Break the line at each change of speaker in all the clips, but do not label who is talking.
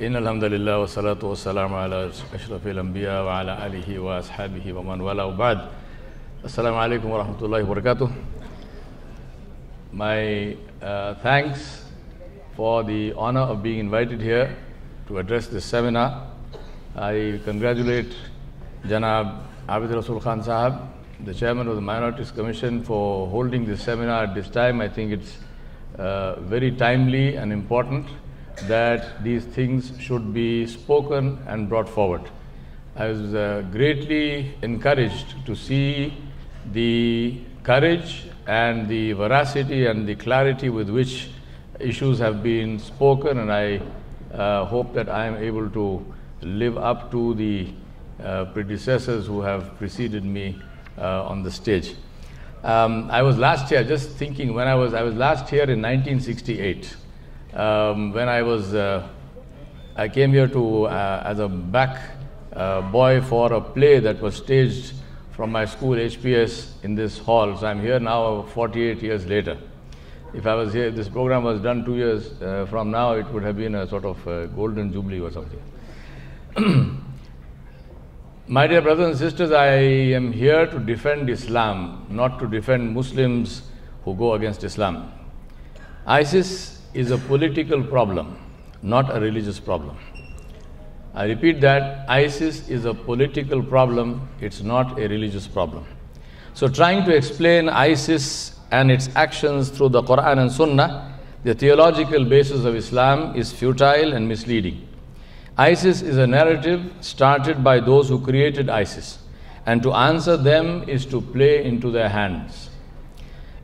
إن الحمد لله والصلاة والسلام على أشرف الأنبياء وعلى آله وأصحابه ومن والاه وبعد. Assalamu alaikum wa rahmatullahi wa barakatuh. My thanks for the honor of being invited here to address this seminar. I congratulate Janab Abid Rasul Khan Sahab, the chairman of the Minorities Commission, for holding this seminar at this time. I think it's very timely and important that these things should be spoken and brought forward. I was greatly encouraged to see the courage and the veracity and the clarity with which issues have been spoken, and I hope that I am able to live up to the predecessors who have preceded me on the stage. I was last here, just thinking, when I was last here in 1968. When I came here to as a back boy for a play that was staged from my school HPS in this hall. So I'm here now 48 years later. If I was here, if this program was done 2 years from now, it would have been a sort of golden jubilee or something. My dear brothers and sisters, I am here to defend Islam, not to defend Muslims who go against Islam. ISIS is a political problem, not a religious problem. I repeat that, ISIS is a political problem, it's not a religious problem. So trying to explain ISIS and its actions through the Quran and Sunnah, the theological basis of Islam, is futile and misleading. ISIS is a narrative started by those who created ISIS, and to answer them is to play into their hands.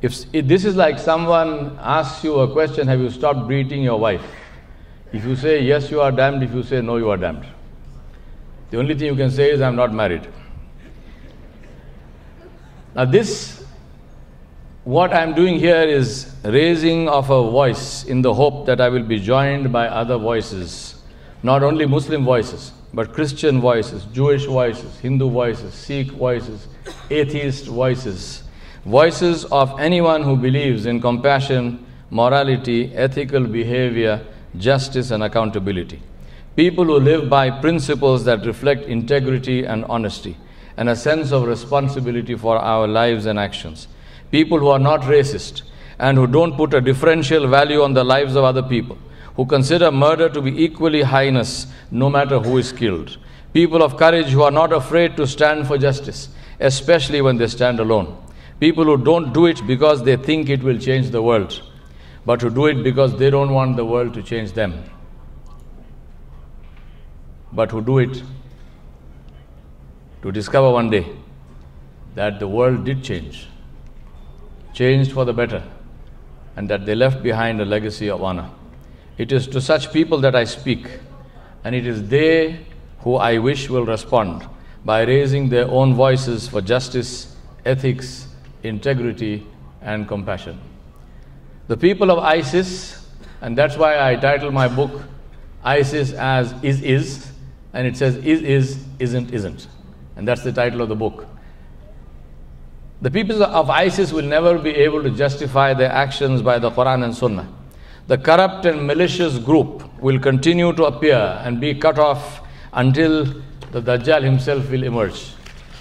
If this is like someone asks you a question, have you stopped beating your wife? If you say yes, you are damned. If you say no, you are damned. The only thing you can say is, I'm not married. Now what I'm doing here is raising of a voice in the hope that I will be joined by other voices, not only Muslim voices, but Christian voices, Jewish voices, Hindu voices, Sikh voices, atheist voices, voices of anyone who believes in compassion, morality, ethical behavior, justice and accountability. People who live by principles that reflect integrity and honesty and a sense of responsibility for our lives and actions. People who are not racist and who don't put a differential value on the lives of other people, who consider murder to be equally heinous no matter who is killed. People of courage who are not afraid to stand for justice, especially when they stand alone. People who don't do it because they think it will change the world, but who do it because they don't want the world to change them. But who do it to discover one day that the world did change, changed for the better, and that they left behind a legacy of honor. It is to such people that I speak, and it is they who I wish will respond by raising their own voices for justice, ethics, integrity and compassion. The people of ISIS, and that's why I titled my book ISIS as is, and it says is, isn't. And that's the title of the book. The people of ISIS will never be able to justify their actions by the Quran and Sunnah. The corrupt and malicious group will continue to appear and be cut off until the Dajjal himself will emerge.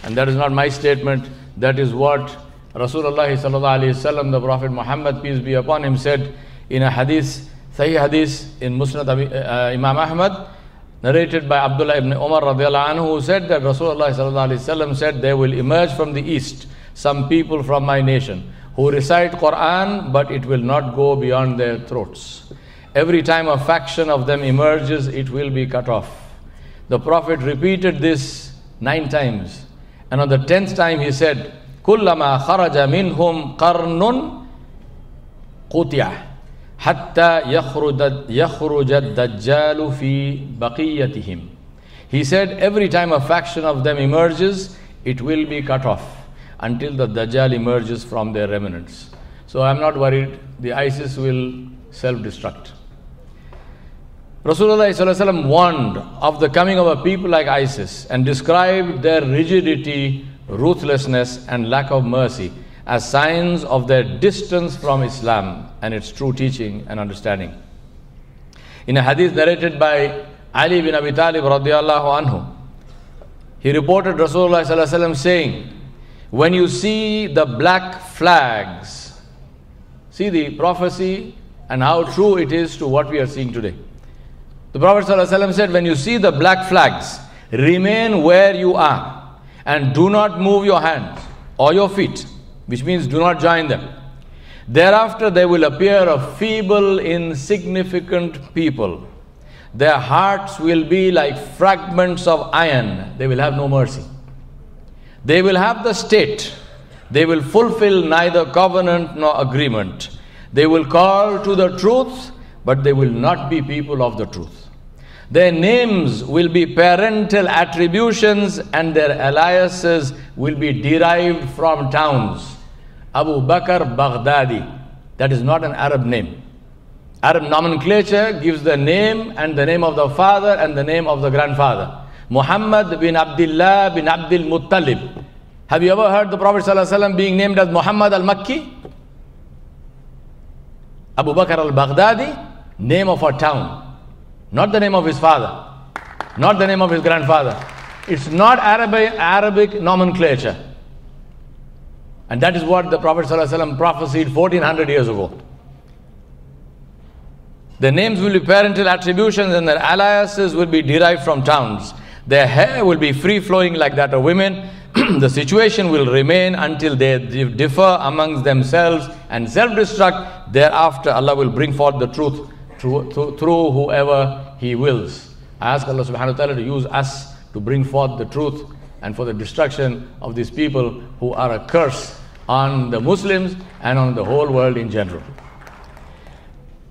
And that is not my statement, that is what Rasulullah sallallahu alayhi wasallam, the Prophet Muhammad, peace be upon him, said in a hadith, Sahih hadith in Musnad Imam Ahmad, narrated by Abdullah ibn Umar radiallahu anhu, who said that Rasulullah sallallahu alayhi wasallam said, there will emerge from the east some people from my nation who recite Quran, but it will not go beyond their throats. Every time a faction of them emerges, it will be cut off. The Prophet repeated this 9 times, and on the 10th time he said, كلما خرج منهم قرن قطع حتى يخرج الدجال في بقيتهم. He said, every time a faction of them emerges, it will be cut off until the Dajjal emerges from their remnants. So I'm not worried, the ISIS will self-destruct. Rasulullah ﷺ warned of the coming of a people like ISIS and described their rigidity, ruthlessness and lack of mercy as signs of their distance from Islam and its true teaching and understanding. In a hadith narrated by Ali bin Abi Talib radiallahu anhu, he reported Rasulullah sallallahu alaihi wasallam saying, when you see the black flags, see the prophecy and how true it is to what we are seeing today. The Prophet sallallahu alaihi wasallam said, when you see the black flags, remain where you are and do not move your hands or your feet, which means do not join them. Thereafter there will appear a feeble, insignificant people. Their hearts will be like fragments of iron. They will have no mercy. They will have the state. They will fulfill neither covenant nor agreement. They will call to the truth, but they will not be people of the truth. Their names will be parental attributions and their aliases will be derived from towns. Abu Bakr Baghdadi, that is not an Arab name. Arab nomenclature gives the name and the name of the father and the name of the grandfather. Muhammad bin Abdullah bin Abdul Muttalib. Have you ever heard the Prophet ﷺ being named as Muhammad al-Makki? Abu Bakr al-Baghdadi, name of a town, not the name of his father, not the name of his grandfather. It's not Arabic nomenclature. And that is what the Prophet ﷺ prophesied 1400 years ago. Their names will be parental attributions and their aliases will be derived from towns. Their hair will be free-flowing like that of women. The situation will remain until they differ amongst themselves and self-destruct. Thereafter, Allah will bring forth the truth through whoever He wills. I ask Allah subhanahu wa ta'ala to use us to bring forth the truth and for the destruction of these people who are a curse on the Muslims and on the whole world in general.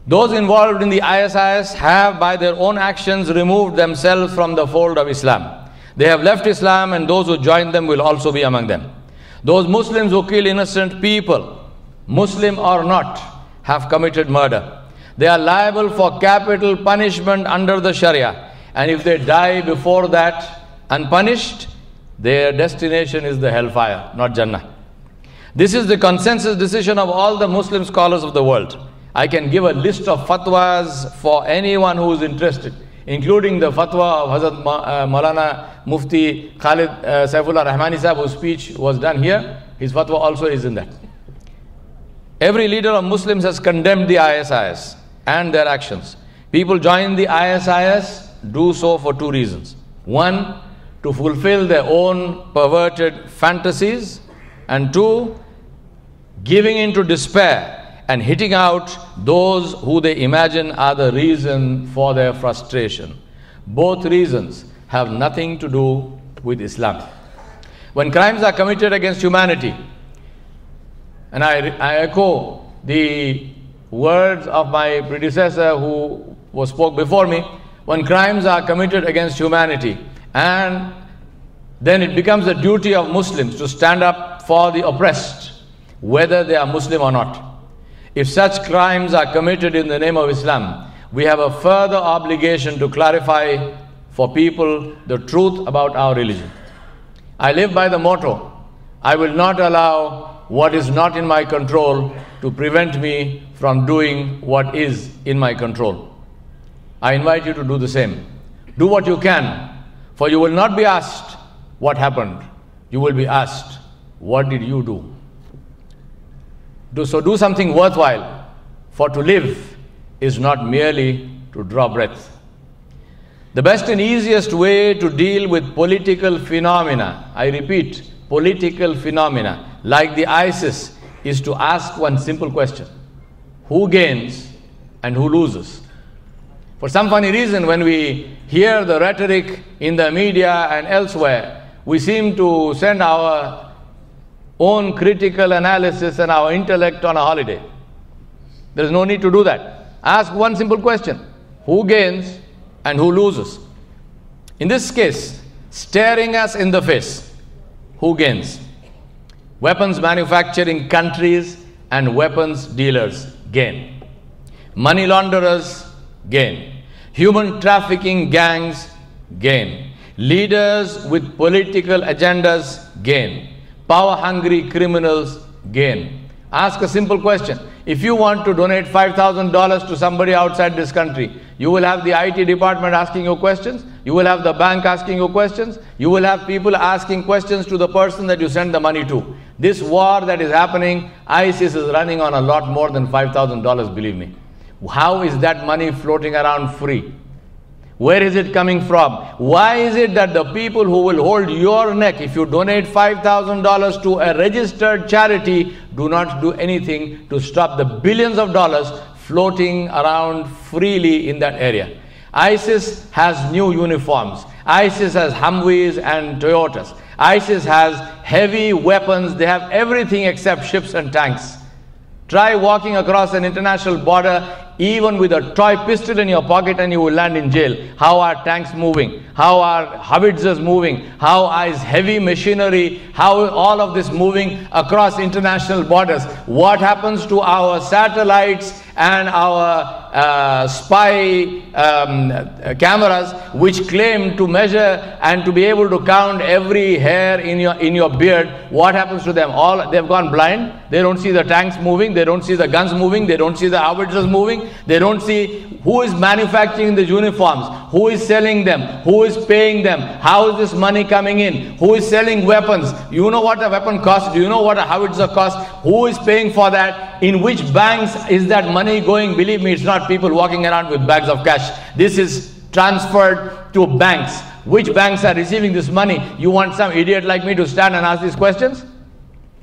Those involved in the ISIS have by their own actions removed themselves from the fold of Islam. They have left Islam and those who join them will also be among them. Those Muslims who kill innocent people, Muslim or not, have committed murder. They are liable for capital punishment under the Sharia. And if they die before that unpunished, their destination is the hellfire, not Jannah. This is the consensus decision of all the Muslim scholars of the world. I can give a list of fatwas for anyone who is interested, including the fatwa of Hazrat Maulana Mufti Khalid Saifullah Rahmani Sahib, whose speech was done here. His fatwa also is in that. Every leader of Muslims has condemned the ISIS and their actions. People join the ISIS, do so for two reasons. One, to fulfill their own perverted fantasies, and two, giving into despair and hitting out those who they imagine are the reason for their frustration. Both reasons have nothing to do with Islam. When crimes are committed against humanity, and I echo the words of my predecessor who spoke before me, when crimes are committed against humanity, and then it becomes the duty of Muslims to stand up for the oppressed, whether they are Muslim or not. If such crimes are committed in the name of Islam, we have a further obligation to clarify for people the truth about our religion. I live by the motto, I will not allow what is not in my control to prevent me from doing what is in my control. I invite you to do the same. Do what you can, for you will not be asked what happened. You will be asked, what did you do? So do something worthwhile, for to live is not merely to draw breath. The best and easiest way to deal with political phenomena, I repeat, political phenomena, like the ISIS, is to ask one simple question. Who gains and who loses? For some funny reason, when we hear the rhetoric in the media and elsewhere, we seem to send our own critical analysis and our intellect on a holiday. There is no need to do that. Ask one simple question. Who gains and who loses? In this case, staring us in the face, who gains? Weapons manufacturing countries and weapons dealers gain. Money launderers gain. Human trafficking gangs gain. Leaders with political agendas gain. Power-hungry criminals gain. Ask a simple question. If you want to donate $5,000 to somebody outside this country, You will have the IT department asking you questions. You will have the bank asking you questions. You will have people asking questions to the person that you send the money to. This war that is happening, ISIS is running on a lot more than $5,000, believe me. How is that money floating around free? Where is it coming from? Why is it that the people who will hold your neck, if you donate $5,000 to a registered charity, do not do anything to stop the billions of dollars floating around freely in that area? ISIS has new uniforms. ISIS has Humvees and Toyotas. ISIS has heavy weapons. They have everything except ships and tanks. Try walking across an international border even with a toy pistol in your pocket and you will land in jail. How are tanks moving? How are howitzers moving? How is heavy machinery? How is all of this moving across international borders? What happens to our satellites and our spy cameras which claim to measure and to be able to count every hair in your beard? What happens to them? They've gone blind. They don't see the tanks moving. They don't see the guns moving. They don't see the howitzers moving. They don't see who is manufacturing the uniforms, who is selling them, who is paying them, how is this money coming in, who is selling weapons. You know what a weapon costs? Do you know what a howitzer costs? Who is paying for that? In which banks is that money going? Believe me, it's not people walking around with bags of cash. This is transferred to banks. Which banks are receiving this money? You want some idiot like me to stand and ask these questions?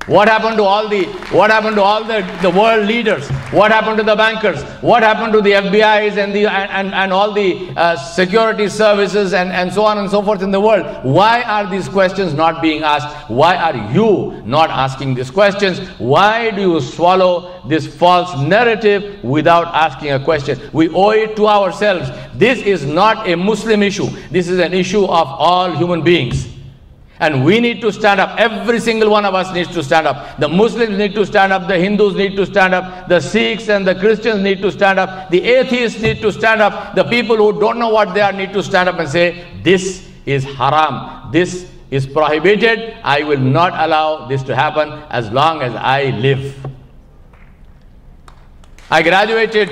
What happened to all the world leaders? What happened to the bankers? What happened to the FBIs and all the security services and so on and so forth in the world? Why are these questions not being asked? Why are you not asking these questions? Why do you swallow this false narrative without asking a question? We owe it to ourselves. This is not a Muslim issue. This is an issue of all human beings. And we need to stand up. Every single one of us needs to stand up. The Muslims need to stand up. The Hindus need to stand up. The Sikhs and the Christians need to stand up. The atheists need to stand up. The people who don't know what they are need to stand up and say, this is haram. This is prohibited. I will not allow this to happen as long as I live. I graduated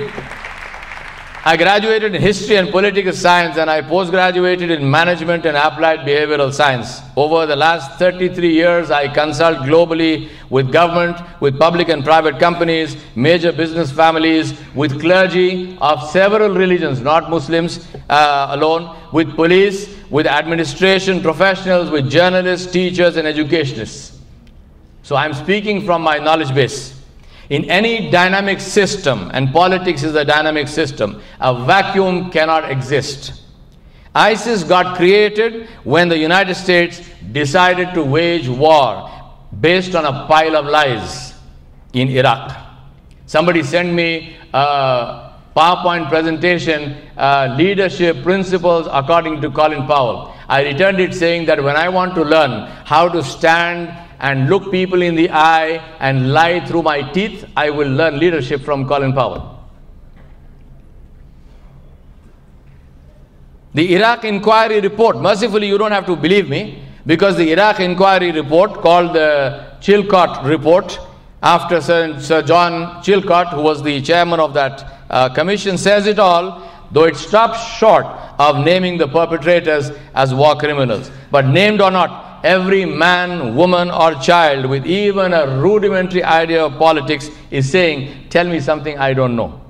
in history and political science, and I postgraduated in management and applied behavioral science. Over the last 33 years, I consult globally with government, with public and private companies, major business families, with clergy of several religions, not Muslims alone, with police, with administration professionals, with journalists, teachers, and educationists. So I'm speaking from my knowledge base. In any dynamic system, and politics is a dynamic system, a vacuum cannot exist. ISIS got created when the United States decided to wage war based on a pile of lies in Iraq. Somebody sent me a PowerPoint presentation, leadership principles according to Colin Powell. I returned it saying that when I want to learn how to stand and look people in the eye and lie through my teeth, I will learn leadership from Colin Powell. The Iraq Inquiry Report, mercifully you don't have to believe me, because the Iraq Inquiry Report, called the Chilcot Report, after Sir John Chilcot, who was the chairman of that commission, says it all, though it stops short of naming the perpetrators as war criminals. But named or not, every man, woman or child with even a rudimentary idea of politics is saying, tell me something I don't know.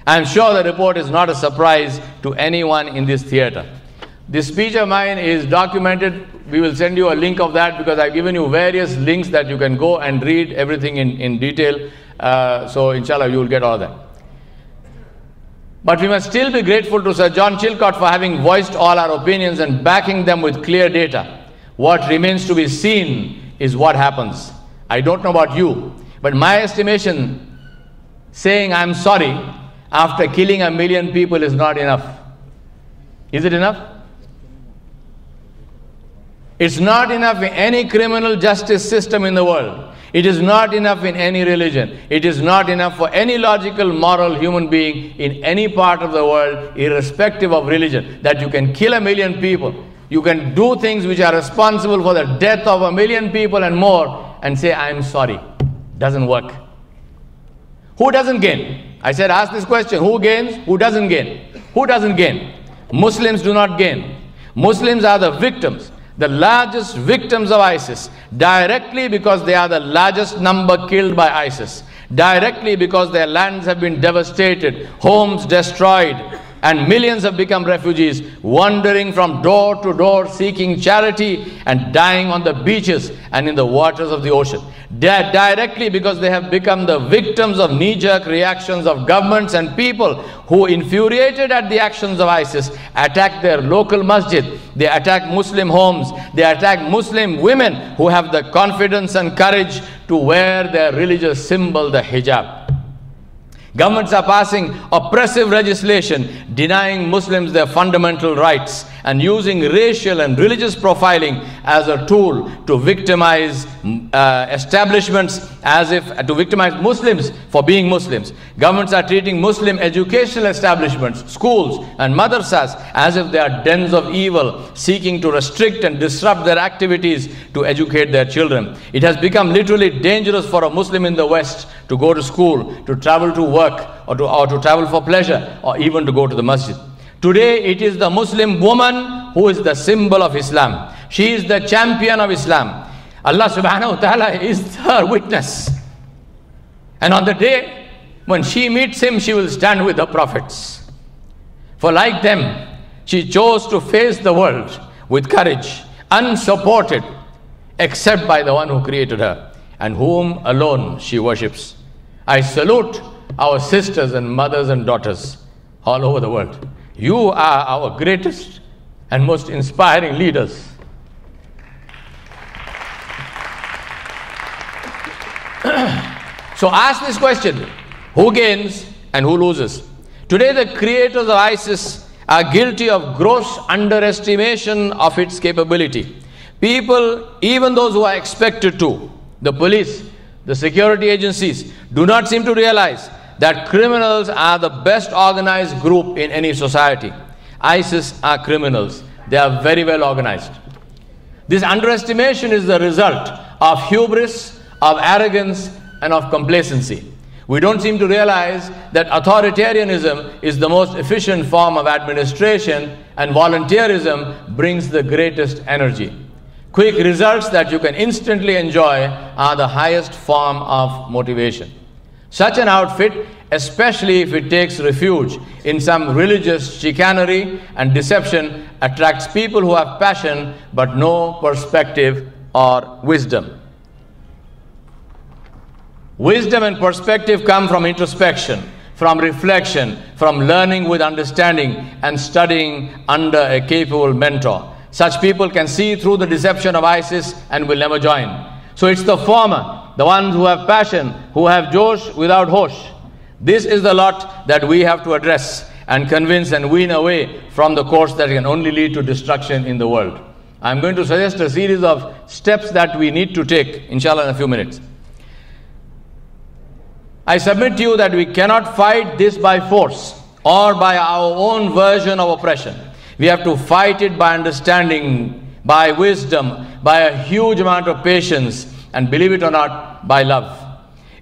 I'm sure the report is not a surprise to anyone in this theater. This speech of mine is documented. We will send you a link of that because I've given you various links that you can go and read everything in detail. So inshallah you will get all that. But we must still be grateful to Sir John Chilcot for having voiced all our opinions and backing them with clear data. What remains to be seen is what happens. I don't know about you, but my estimation, saying I'm sorry after killing 1 million people is not enough. Is it enough? It's not enough in any criminal justice system in the world. It is not enough in any religion. It is not enough for any logical, moral human being in any part of the world, irrespective of religion, that you can kill 1 million people. You can do things which are responsible for the death of 1 million people and more and say, I'm sorry. Doesn't work. Who doesn't gain? I said, ask this question. Who gains? Who doesn't gain? Who doesn't gain? Muslims do not gain. Muslims are the victims, the largest victims of ISIS, directly because they are the largest number killed by ISIS, directly because their lands have been devastated, homes destroyed, and millions have become refugees, wandering from door to door seeking charity and dying on the beaches and in the waters of the ocean. Directly because they have become the victims of knee-jerk reactions of governments and people who, infuriated at the actions of ISIS, attack their local masjid, they attack Muslim homes, they attack Muslim women who have the confidence and courage to wear their religious symbol, the hijab. Governments are passing oppressive legislation denying Muslims their fundamental rights and using racial and religious profiling as a tool to victimize establishments, to victimize Muslims for being Muslims. Governments are treating Muslim educational establishments, schools and madrasas as if they are dens of evil, seeking to restrict and disrupt their activities to educate their children. It has become literally dangerous for a Muslim in the West to go to school, to travel to work, or to travel for pleasure, or even to go to the masjid. Today it is the Muslim woman who is the symbol of Islam. She is the champion of Islam. Allah subhanahu wa ta'ala is her witness. And on the day when she meets him, she will stand with the prophets. For like them, she chose to face the world with courage, unsupported, except by the one who created her and whom alone she worships. I salute our sisters and mothers and daughters all over the world. You are our greatest and most inspiring leaders. So ask this question: who gains and who loses? Today the creators of ISIS are guilty of gross underestimation of its capability. People, even those who are expected to, the police, the security agencies, do not seem to realize that criminals are the best organized group in any society. ISIS are criminals. They are very well organized. This underestimation is the result of hubris, of arrogance, and of complacency. We don't seem to realize that authoritarianism is the most efficient form of administration, and volunteerism brings the greatest energy. Quick results that you can instantly enjoy are the highest form of motivation. Such an outfit, especially if it takes refuge in some religious chicanery and deception, attracts people who have passion but no perspective or wisdom. Wisdom and perspective come from introspection, from reflection, from learning with understanding and studying under a capable mentor. Such people can see through the deception of ISIS and will never join. So it's the former, the ones who have passion, who have Josh without hosh. This is the lot that we have to address and convince and wean away from the course that can only lead to destruction in the world. I'm going to suggest a series of steps that we need to take, inshallah, in a few minutes. I submit to you that we cannot fight this by force or by our own version of oppression. We have to fight it by understanding, by wisdom, by a huge amount of patience, and believe it or not, by love.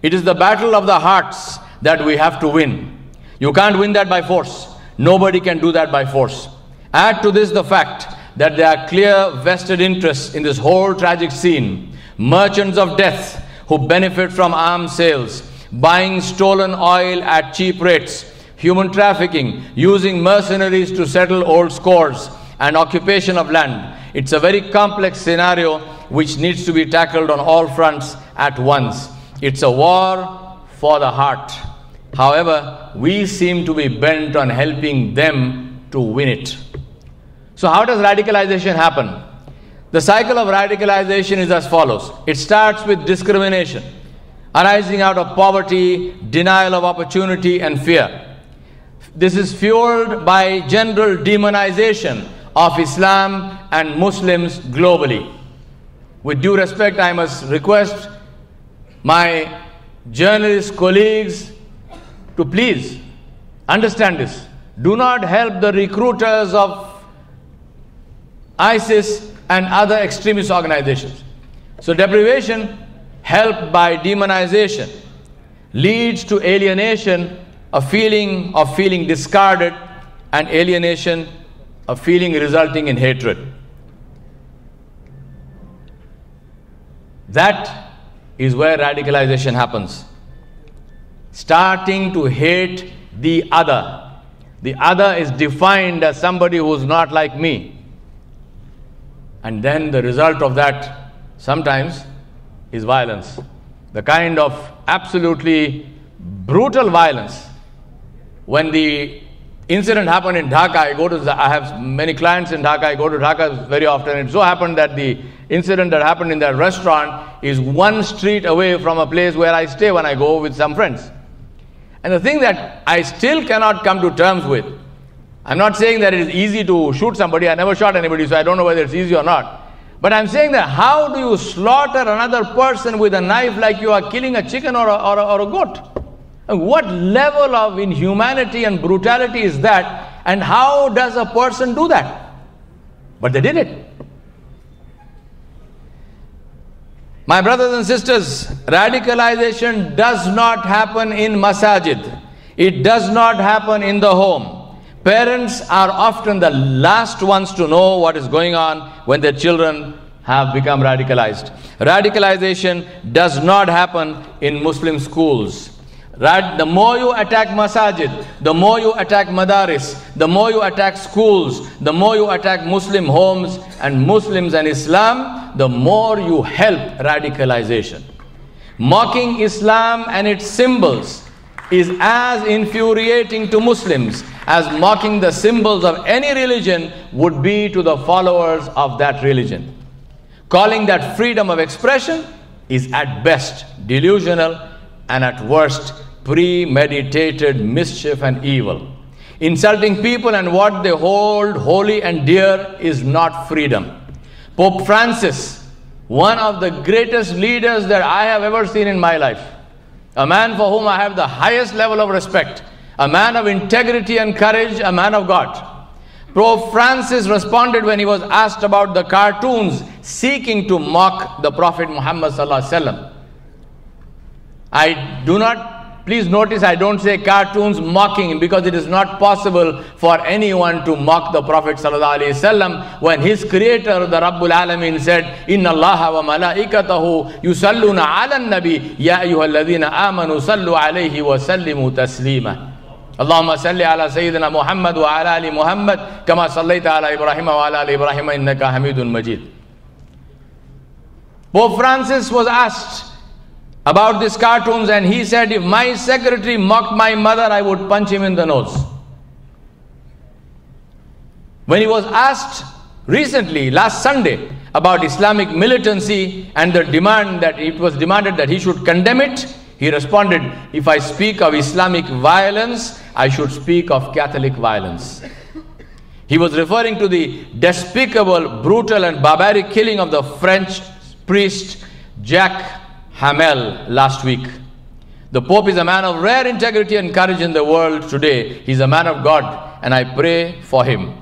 It is the battle of the hearts that we have to win. You can't win that by force. Nobody can do that by force. Add to this the fact that there are clear vested interests in this whole tragic scene. Merchants of death who benefit from arms sales, buying stolen oil at cheap rates, human trafficking, using mercenaries to settle old scores, and occupation of land. It's a very complex scenario which needs to be tackled on all fronts at once. It's a war for the heart. However, we seem to be bent on helping them to win it. So how does radicalization happen? The cycle of radicalization is as follows. It starts with discrimination, arising out of poverty, denial of opportunity, and fear. This is fueled by general demonization of Islam and Muslims globally. With due respect, I must request my journalist colleagues to please understand this. Do not help the recruiters of ISIS and other extremist organizations. So deprivation helped by demonization leads to alienation, a feeling of feeling discarded, and alienation, a feeling resulting in hatred. That is where radicalization happens. Starting to hate the other. The other is defined as somebody who is not like me. And then the result of that sometimes is violence. The kind of absolutely brutal violence. When the incident happened in Dhaka, I have many clients in Dhaka, I go to Dhaka very often. It so happened that the incident that happened in that restaurant is one street away from a place where I stay when I go with some friends. And the thing that I still cannot come to terms with, I'm not saying that it is easy to shoot somebody. I never shot anybody, so I don't know whether it's easy or not. But I'm saying that how do you slaughter another person with a knife like you are killing a chicken or a goat? And what level of inhumanity and brutality is that? And how does a person do that? But they did it. My brothers and sisters, radicalization does not happen in masajid. It does not happen in the home. Parents are often the last ones to know what is going on when their children have become radicalized. Radicalization does not happen in Muslim schools. The more you attack masajid, the more you attack madaris, the more you attack schools, the more you attack Muslim homes and Muslims and Islam, the more you help radicalization. Mocking Islam and its symbols is as infuriating to Muslims as mocking the symbols of any religion would be to the followers of that religion. Calling that freedom of expression is at best delusional and at worst premeditated mischief and evil. Insulting people and what they hold holy and dear is not freedom. Pope Francis, one of the greatest leaders that I have ever seen in my life, a man for whom I have the highest level of respect, a man of integrity and courage, a man of God. Pope Francis responded when he was asked about the cartoons seeking to mock the Prophet Muhammad sallallahu alaihi wasallam. Please notice I don't say cartoons mocking, because it is not possible for anyone to mock the Prophet sallallahu alaihi wasallam when his creator, the Rabbul Alamin, said, Inna Allaha wa malaikatahu yusalluna ala nabi ya ayyuhalladhina amanu sallu alayhi wa sallimu taslima. Allahumma salli ala Sayyidina Muhammad wa ala ali Muhammad kama sallaita ala Ibrahim wa ala ali Ibrahim innaka Hamidun Majid. Pope Francis was asked about these cartoons and he said, if my secretary mocked my mother, I would punch him in the nose. When he was asked recently, last Sunday, about Islamic militancy and the demand that it was demanded that he should condemn it, he responded, if I speak of Islamic violence, I should speak of Catholic violence. He was referring to the despicable, brutal and barbaric killing of the French priest Jacques Hamel last week. The Pope is a man of rare integrity and courage in the world today. He is a man of God and I pray for him.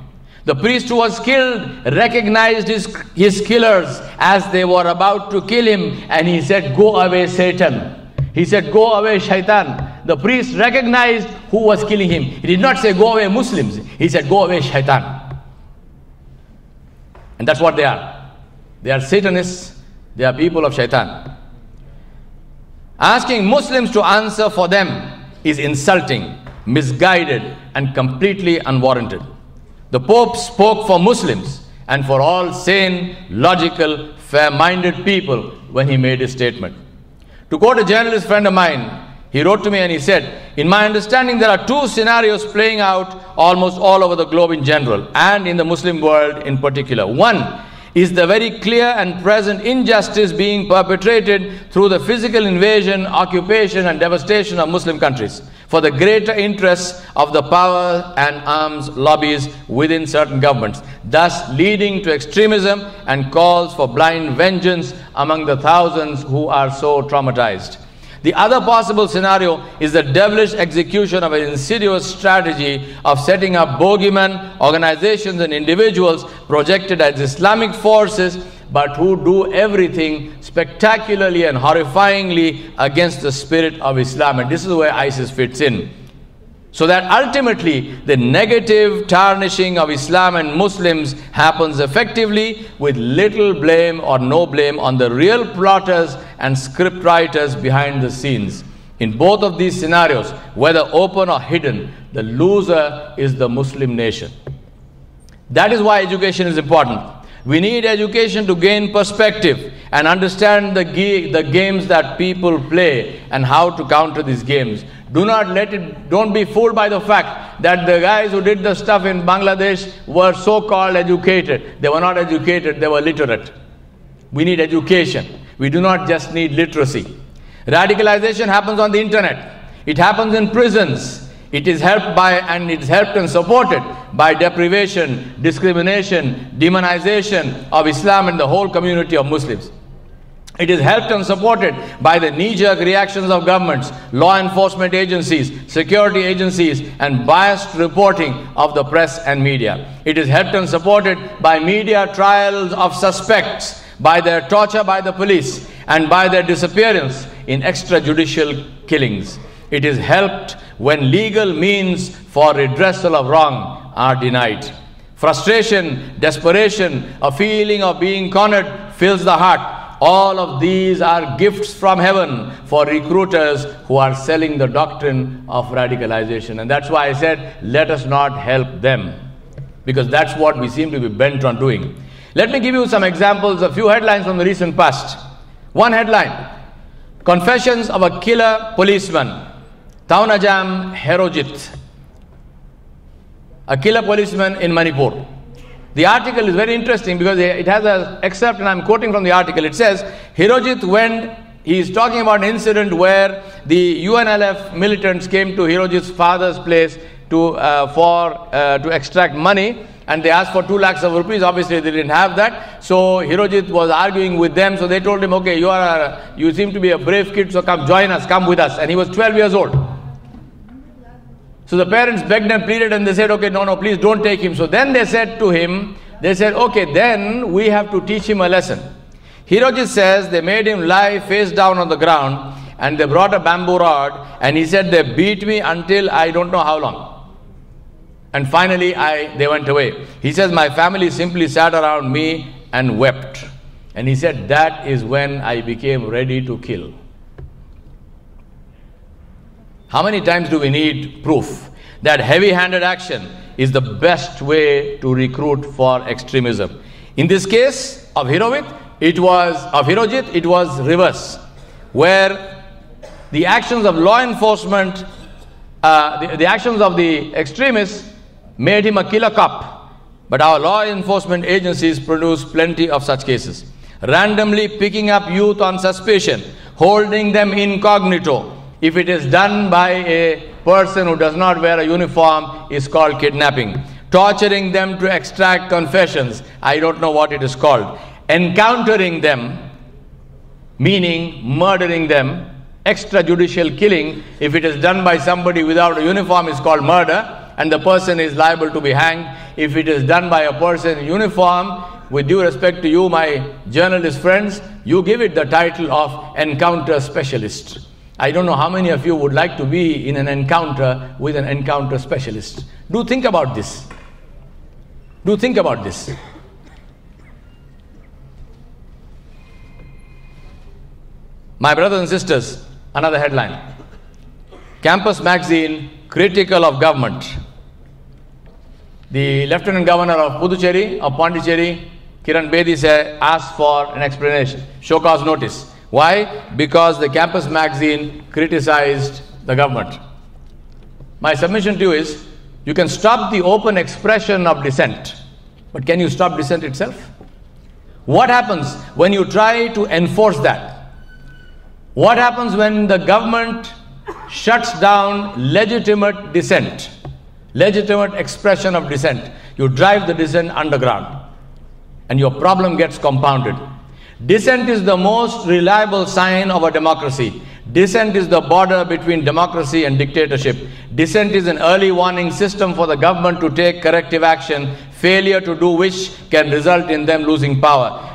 The priest who was killed recognized his killers as they were about to kill him and he said, go away Satan. He said, go away Shaitan. The priest recognized who was killing him. He did not say, go away Muslims. He said, go away Shaitan. And that's what they are. They are Satanists. They are people of Shaitan. Asking Muslims to answer for them is insulting, misguided, and completely unwarranted. The Pope spoke for Muslims and for all sane, logical, fair-minded people when he made his statement. To quote a journalist friend of mine, he wrote to me and he said, in my understanding, there are two scenarios playing out almost all over the globe in general and in the Muslim world in particular. One is the very clear and present injustice being perpetrated through the physical invasion, occupation and devastation of Muslim countries for the greater interests of the power and arms lobbies within certain governments, thus leading to extremism and calls for blind vengeance among the thousands who are so traumatized. The other possible scenario is the devilish execution of an insidious strategy of setting up bogeymen, organizations and individuals projected as Islamic forces, but who do everything spectacularly and horrifyingly against the spirit of Islam. And this is where ISIS fits in. So that ultimately the negative tarnishing of Islam and Muslims happens effectively with little blame or no blame on the real plotters and script writers behind the scenes. In both of these scenarios, whether open or hidden, the loser is the Muslim nation. That is why education is important. We need education to gain perspective and understand the games that people play and how to counter these games. Don't be fooled by the fact that the guys who did the stuff in Bangladesh were so-called educated. They were not educated, they were literate. We need education. We do not just need literacy. Radicalization happens on the internet. It happens in prisons. It is helped by, and it's helped and supported by deprivation, discrimination, demonization of Islam and the whole community of Muslims. It is helped and supported by the knee-jerk reactions of governments, law enforcement agencies, security agencies, and biased reporting of the press and media. It is helped and supported by media trials of suspects, by their torture by the police, and by their disappearance in extrajudicial killings. It is helped when legal means for redressal of wrong are denied. Frustration, desperation, a feeling of being cornered fills the heart. All of these are gifts from heaven for recruiters who are selling the doctrine of radicalization. And that's why I said, let us not help them, because that's what we seem to be bent on doing. Let me give you some examples, a few headlines from the recent past. One headline: Confessions of a Killer Policeman, Taunajam Herojit, a killer policeman in Manipur. The article is very interesting because it has an excerpt, and I'm quoting from the article. It says, Herojit went, he is talking about an incident where the UNLF militants came to Herojit's father's place to extract money, and they asked for 2 lakhs of rupees. Obviously they didn't have that, so Herojit was arguing with them. So they told him, okay, you seem to be a brave kid, so come join us, come with us. And he was 12 years old. So the parents begged and pleaded, and they said, okay, no, please don't take him. So then they said to him, okay, then we have to teach him a lesson. Herojit says they made him lie face down on the ground, and they brought a bamboo rod, and he said they beat me until I don't know how long. And finally they went away. He says my family simply sat around me and wept. And he said that is when I became ready to kill. How many times do we need proof that heavy-handed action is the best way to recruit for extremism? In this case of Herojit, it was reverse, where the actions of law enforcement, the actions of the extremists made him a killer cop. But our law enforcement agencies produce plenty of such cases. Randomly picking up youth on suspicion, holding them incognito, if it is done by a person who does not wear a uniform, is called kidnapping. Torturing them to extract confessions, I don't know what it is called. Encountering them, meaning murdering them. Extrajudicial killing, if it is done by somebody without a uniform, is called murder, and the person is liable to be hanged. If it is done by a person in uniform, with due respect to you, my journalist friends, you give it the title of encounter specialist. I don't know how many of you would like to be in an encounter with an encounter specialist. Do think about this. Do think about this. My brothers and sisters, another headline. Campus magazine critical of government. The Lieutenant Governor of Puducherry, of Pondicherry, Kiran Bedi, asked for an explanation, show cause notice. Why? Because the campus magazine criticized the government. My submission to you is, you can stop the open expression of dissent, but can you stop dissent itself? What happens when you try to enforce that? What happens when the government shuts down legitimate dissent, legitimate expression of dissent? You drive the dissent underground, and your problem gets compounded. Dissent is the most reliable sign of a democracy. Dissent is the border between democracy and dictatorship. Dissent is an early warning system for the government to take corrective action, failure to do which can result in them losing power.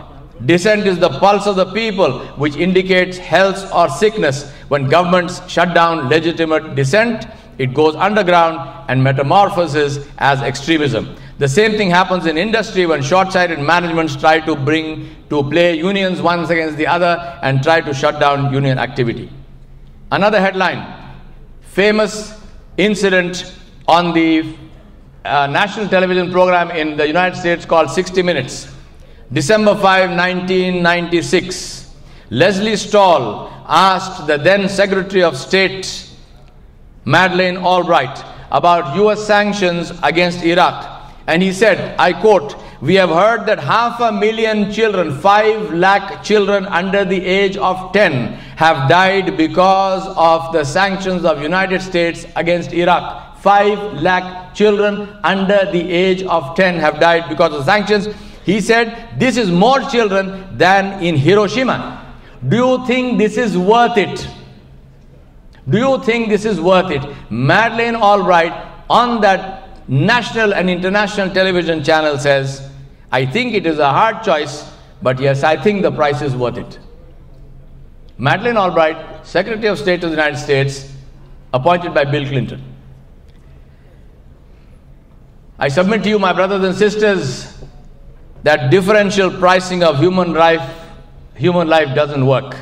Dissent is the pulse of the people, which indicates health or sickness. When governments shut down legitimate dissent, it goes underground and metamorphoses as extremism. The same thing happens in industry when short-sighted managements try to play unions one against the other and try to shut down union activity. Another headline, famous incident on the national television program in the United States called 60 Minutes. December 5, 1996, Leslie Stahl asked the then Secretary of State, Madeleine Albright, about US sanctions against Iraq. And he said, I quote, "We have heard that 500,000 children, 5 lakh children under the age of 10 have died because of the sanctions of United States against Iraq. 5 lakh children under the age of 10 have died because of sanctions." He said, this is more children than in Hiroshima. Do you think this is worth it? Do you think this is worth it? Madeleine Albright on that national and international television channel says, I think it is a hard choice, but yes, I think the price is worth it. Madeleine Albright, Secretary of State of the United States, appointed by Bill Clinton. I submit to you, my brothers and sisters, that differential pricing of human life doesn't work.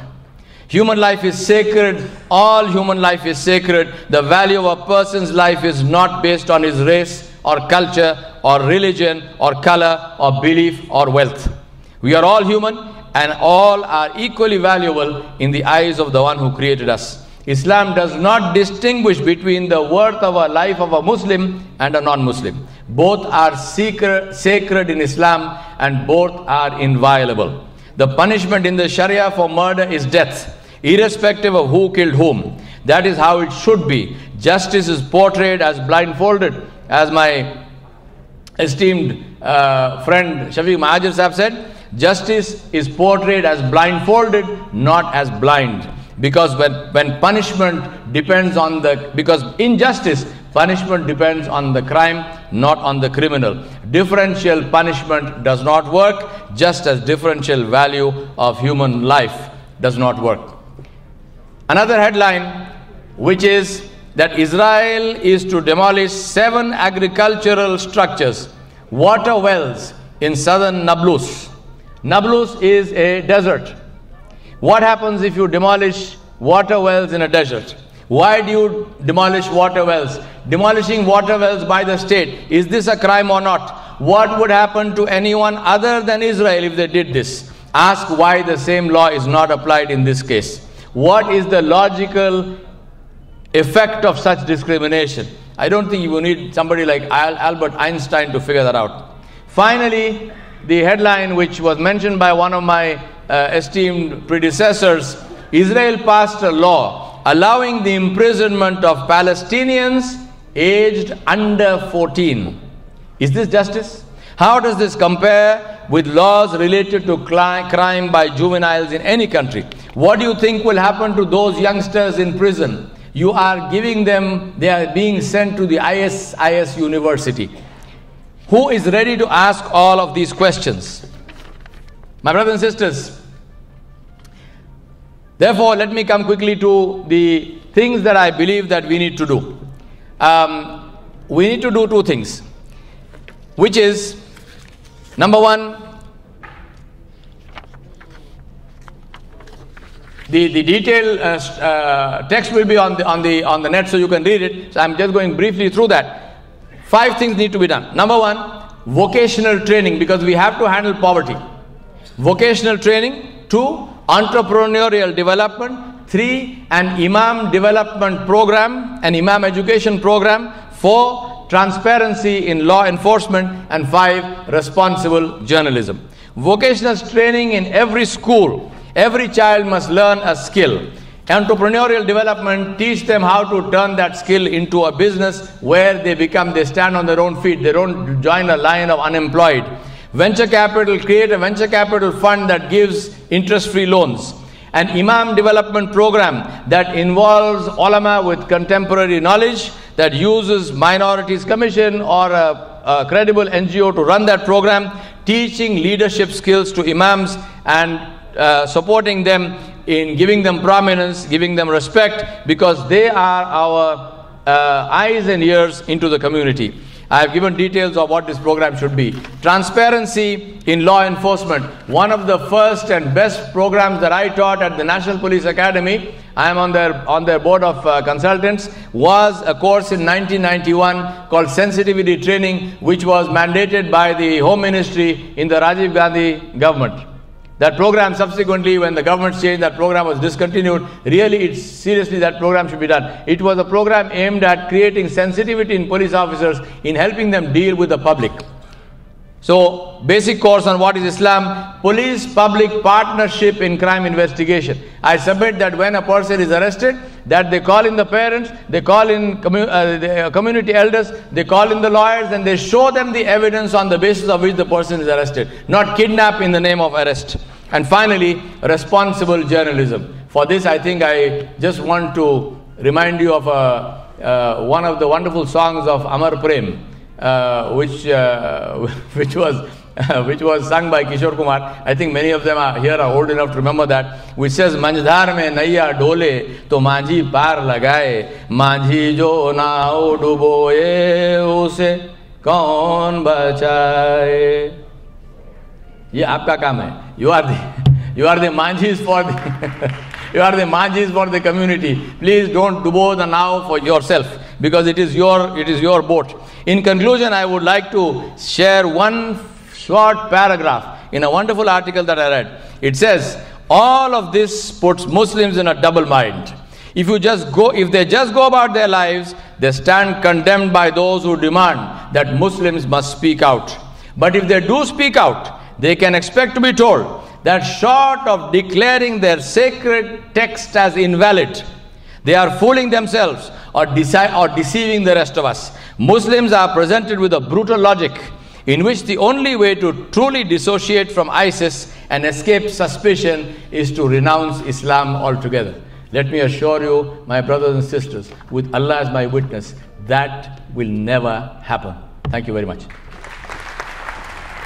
Human life is sacred. All human life is sacred. The value of a person's life is not based on his race or culture or religion or color or belief or wealth. We are all human and all are equally valuable in the eyes of the one who created us. Islam does not distinguish between the worth of a life of a Muslim and a non-Muslim. Both are sacred in Islam and both are inviolable. The punishment in the Sharia for murder is death, irrespective of who killed whom. That is how it should be. Justice is portrayed as blindfolded, as my esteemed friend Shafiq Mahajir Sahab said. Justice is portrayed as blindfolded, not as blind. Because when punishment depends on because injustice, punishment depends on the crime, not on the criminal. Differential punishment does not work, just as differential value of human life does not work. Another headline, which is that Israel is to demolish 7 agricultural structures, water wells in southern Nablus. Nablus is a desert. What happens if you demolish water wells in a desert? Why do you demolish water wells? Demolishing water wells by the state, is this a crime or not? What would happen to anyone other than Israel if they did this? Ask why the same law is not applied in this case. What is the logical effect of such discrimination? I don't think you need somebody like Albert Einstein to figure that out. Finally, the headline which was mentioned by one of my esteemed predecessors, Israel passed a law allowing the imprisonment of Palestinians aged under 14. Is this justice? How does this compare with laws related to crime by juveniles in any country? What do you think will happen to those youngsters in prison? You are giving them, they are being sent to the IS university. Who is ready to ask all of these questions? My brothers and sisters, therefore, let me come quickly to the things that I believe that we need to do. We need to do 2 things, which is, number 1, the detailed text will be on the net, so you can read it. So I'm just going briefly through that. 5 things need to be done. Number 1, vocational training, because we have to handle poverty. Vocational training. 2, entrepreneurial development. 3, an imam development program, an imam education program. 4, transparency in law enforcement. And 5, responsible journalism. Vocational training in every school. Every child must learn a skill. Entrepreneurial development, teach them how to turn that skill into a business where they stand on their own feet. They don't join a line of unemployed. Venture capital, create a venture capital fund that gives interest-free loans. An imam development program that involves ulama with contemporary knowledge, that uses Minorities Commission or a credible NGO to run that program, teaching leadership skills to imams and supporting them in giving them prominence, giving them respect, because they are our eyes and ears into the community. I have given details of what this program should be. Transparency in law enforcement. One of the first and best programs that I taught at the National Police Academy, I am on their board of consultants, was a course in 1991 called Sensitivity Training, which was mandated by the Home Ministry in the Rajiv Gandhi government. That program subsequently, when the government changed, that program was discontinued. Really, seriously, that program should be done. It was a program aimed at creating sensitivity in police officers in helping them deal with the public. So, basic course on what is Islam, police-public partnership in crime investigation. I submit that when a person is arrested, that they call in the parents, they call in the community elders, they call in the lawyers, and they show them the evidence on the basis of which the person is arrested, not kidnap in the name of arrest. And finally, responsible journalism. For this, I think I just want to remind you of one of the wonderful songs of Amar Prem, which was sung by Kishore Kumar. I think many of them are old enough to remember that, which says, Manjhar mein naiya dole, to manjhi par lagaye, manjhi jo nao duboye, use kaun bachaye. Ye aapka kaam hai. You are the manjhis for the you are the manjhis for the community. Please don't dubo the now for yourself, because it is your boat. In conclusion, I would like to share one short paragraph in a wonderful article that I read. It says, all of this puts Muslims in a double mind. If they just go about their lives, they stand condemned by those who demand that Muslims must speak out. But if they do speak out, they can expect to be told that short of declaring their sacred text as invalid, they are fooling themselves or deceiving the rest of us. Muslims are presented with a brutal logic in which the only way to truly dissociate from ISIS and escape suspicion is to renounce Islam altogether. Let me assure you, my brothers and sisters, with Allah as my witness, that will never happen. Thank you very much.